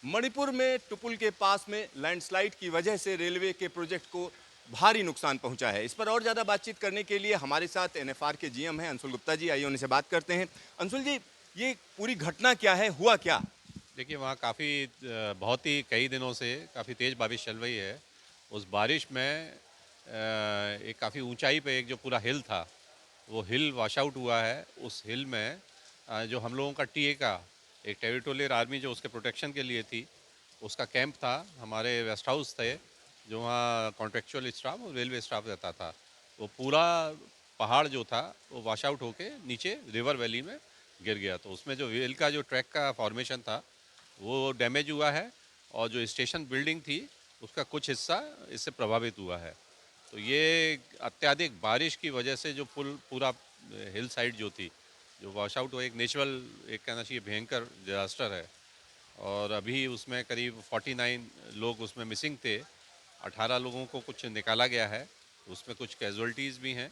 मणिपुर में टुपुल के पास में लैंडस्लाइड की वजह से रेलवे के प्रोजेक्ट को भारी नुकसान पहुंचा है। इस पर और ज़्यादा बातचीत करने के लिए हमारे साथ एनएफआर के जीएम हैं अंशुल गुप्ता जी। आइए उनसे बात करते हैं। अंशुल जी, ये पूरी घटना क्या है, हुआ क्या? देखिए वहाँ काफ़ी बहुत ही कई दिनों से काफ़ी तेज़ बारिश चल रही है। उस बारिश में एक काफ़ी ऊंचाई पे एक जो पूरा हिल था, वो हिल वॉश आउट हुआ है। उस हिल में जो हम लोगों का टीए का एक टेरिटोरियल आर्मी जो उसके प्रोटेक्शन के लिए थी, उसका कैंप था। हमारे रेस्ट हाउस थे, जो वहाँ कॉन्ट्रेक्चुअल स्टाफ और रेलवे स्टाफ रहता था। वो पूरा पहाड़ जो था वो वॉश आउट होके नीचे रिवर वैली में गिर गया। तो उसमें जो रेल का जो ट्रैक का फॉर्मेशन था वो डैमेज हुआ है, और जो स्टेशन बिल्डिंग थी उसका कुछ हिस्सा इससे प्रभावित हुआ है। तो ये अत्यधिक बारिश की वजह से जो पूरा हिल साइड जो थी, जो वॉश आउट हुआ, एक नेचुरल, एक कहना चाहिए भयंकर डिजास्टर है। और अभी उसमें करीब 49 लोग उसमें मिसिंग थे। 18 लोगों को कुछ निकाला गया है, उसमें कुछ कैजुअल्टीज़ भी हैं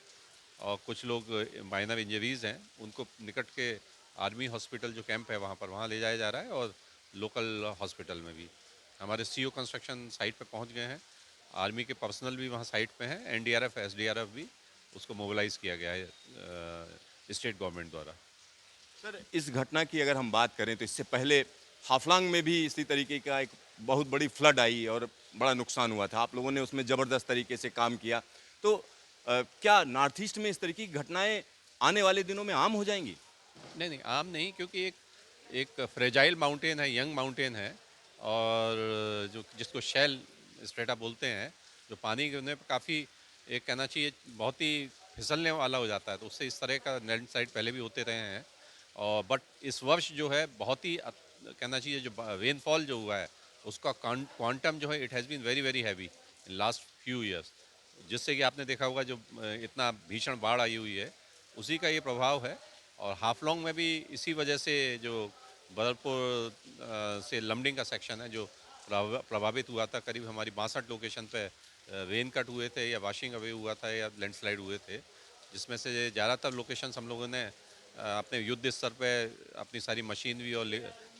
और कुछ लोग माइनर इंजरीज़ हैं। उनको निकट के आर्मी हॉस्पिटल जो कैंप है वहाँ पर, वहाँ ले जाया जा रहा है, और लोकल हॉस्पिटल में भी। हमारे सीओ कंस्ट्रक्शन साइट पे पहुँच गए हैं। आर्मी के पर्सनल भी वहाँ साइट पे हैं, एनडीआरएफ एसडीआरएफ भी, उसको मोबिलाइज़ किया गया है स्टेट गवर्नमेंट द्वारा। सर, इस घटना की अगर हम बात करें तो इससे पहले हाफलांग में भी इसी तरीके का एक बहुत बड़ी फ्लड आई और बड़ा नुकसान हुआ था। आप लोगों ने उसमें ज़बरदस्त तरीके से काम किया। तो क्या नॉर्थ ईस्ट में इस तरीके की घटनाएं आने वाले दिनों में आम हो जाएंगी? नहीं नहीं, आम नहीं, क्योंकि एक एक फ्रेजाइल माउंटेन है, यंग माउंटेन है, और जो जिसको शैल स्ट्रेटा बोलते हैं, जो पानी गिरने पर काफ़ी, एक कहना चाहिए बहुत ही फिसलने वाला हो जाता है। तो उससे इस तरह का लैंड साइड पहले भी होते रहे हैं। और बट इस वर्ष जो है बहुत ही कहना चाहिए, जो रेनफॉल जो हुआ है उसका क्वांटम जो है, it has been very very heavy in last few years. जिससे कि आपने देखा होगा, जो इतना भीषण बाढ़ आई हुई है, उसी का ये प्रभाव है। और हाफलोंग में भी इसी वजह से जो बदरपुर से लमडिंग का सेक्शन है जो प्रभावित हुआ था। करीब हमारी 62 लोकेशन पे रेन कट हुए थे, या वाशिंग अवे हुआ था, या लैंडस्लाइड हुए थे, जिसमें से ज़्यादातर लोकेशंस हम लोगों ने अपने युद्ध स्तर पे अपनी सारी मशीनरी और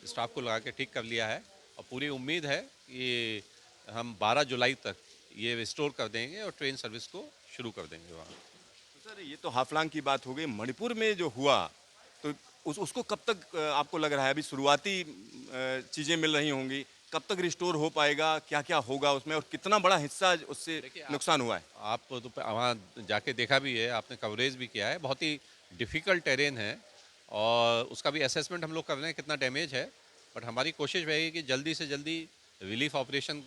स्टाफ को लगा के ठीक कर लिया है। और पूरी उम्मीद है कि हम 12 जुलाई तक ये रिस्टोर कर देंगे और ट्रेन सर्विस को शुरू कर देंगे वहाँ। तो सर, ये तो हाफलांग की बात हो गई। मणिपुर में जो हुआ, तो उसको कब तक आपको लग रहा है, अभी शुरुआती चीज़ें मिल रही होंगी, कब तक रिस्टोर हो पाएगा, क्या क्या होगा उसमें और कितना बड़ा हिस्सा उससे देखिए नुकसान हुआ है? आप तो वहाँ जाके देखा भी है, आपने कवरेज भी किया है। बहुत ही डिफ़िकल्ट टेरेन है, और उसका भी असेसमेंट हम लोग कर रहे हैं कितना डैमेज है। बट हमारी कोशिश रहेगी कि जल्दी से जल्दी रिलीफ ऑपरेशन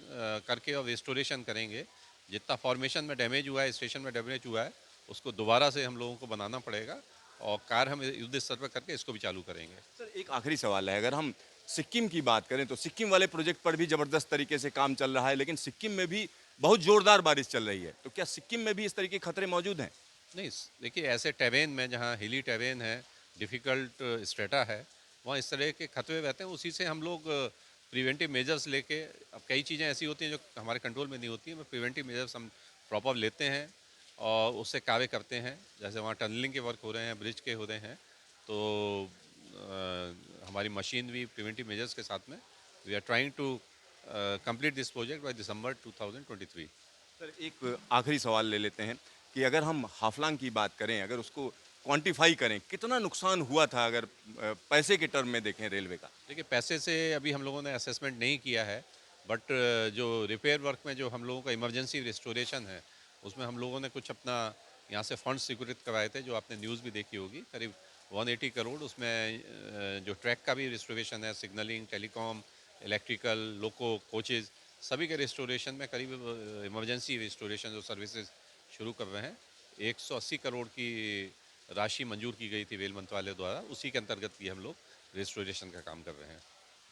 करके और रिस्टोरेशन करेंगे। जितना फॉर्मेशन में डैमेज हुआ है, स्टेशन में डैमेज हुआ है, उसको दोबारा से हम लोगों को बनाना पड़ेगा, और कार्य हम युद्ध स्तर पर करके इसको भी चालू करेंगे। सर, एक आखिरी सवाल है। अगर हम सिक्किम की बात करें तो सिक्किम वाले प्रोजेक्ट पर भी ज़बरदस्त तरीके से काम चल रहा है, लेकिन सिक्किम में भी बहुत ज़ोरदार बारिश चल रही है। तो क्या सिक्किम में भी इस तरीके के खतरे मौजूद हैं? नहीं, देखिए ऐसे टेरेन में, जहाँ हिली टेरेन है, डिफ़िकल्ट स्ट्रेटा है, वहाँ इस तरह के खतरे रहते हैं। उसी से हम लोग प्रिवेंटिव मेजर्स लेके, अब कई चीज़ें ऐसी होती हैं जो हमारे कंट्रोल में नहीं होती हैं, पर प्रिवेंटिव मेजर्स हम प्रॉपर लेते हैं और उससे कार्य करते हैं। जैसे वहाँ टनलिंग के वर्क हो रहे हैं, ब्रिज के हो रहे हैं, तो हमारी मशीन भी प्रिवेंटिव मेजर्स के साथ में, we are trying to complete this project by December 2023। Sir, एक आखिरी सवाल ले लेते हैं कि अगर हम हाफलांग की बात करें, अगर उसको क्वांटिफाई करें, कितना नुकसान हुआ था अगर पैसे के टर्म में देखें रेलवे का? देखिए पैसे से अभी हम लोगों ने असेसमेंट नहीं किया है, बट जो रिपेयर वर्क में जो हम लोगों का इमरजेंसी रिस्टोरेशन है, उसमें हम लोगों ने कुछ अपना यहाँ से फंड स्वीकृत करवाए थे, जो आपने न्यूज़ भी देखी होगी, करीब 180 करोड़। उसमें जो ट्रैक का भी रिस्टोरेशन है, सिग्नलिंग, टेलीकॉम, इलेक्ट्रिकल, लोको, कोचेज़, सभी के रिस्टोरेशन में करीब इमरजेंसी रिस्टोरेशन जो सर्विसेज शुरू कर रहे हैं। 180 करोड़ की राशि मंजूर की गई थी रेल मंत्रालय द्वारा, उसी के अंतर्गत ये हम लोग रिस्टोरेशन का काम कर रहे हैं।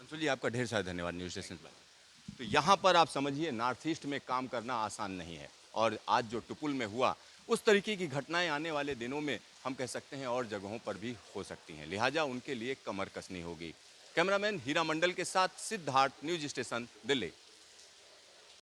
अंशुल जी, आपका ढेर सारा धन्यवाद न्यूज थैंक स्टेशन यू। पर। तो यहाँ पर आप समझिए, नॉर्थ ईस्ट में काम करना आसान नहीं है, और आज जो टुपुल में हुआ, उस तरीके की घटनाएं आने वाले दिनों में हम कह सकते हैं और जगहों पर भी हो सकती हैं, लिहाजा उनके लिए कमर कसनी होगी। कैमरामैन हीरा मंडल के साथ सिद्धार्थ, न्यूज स्टेशन, दिल्ली।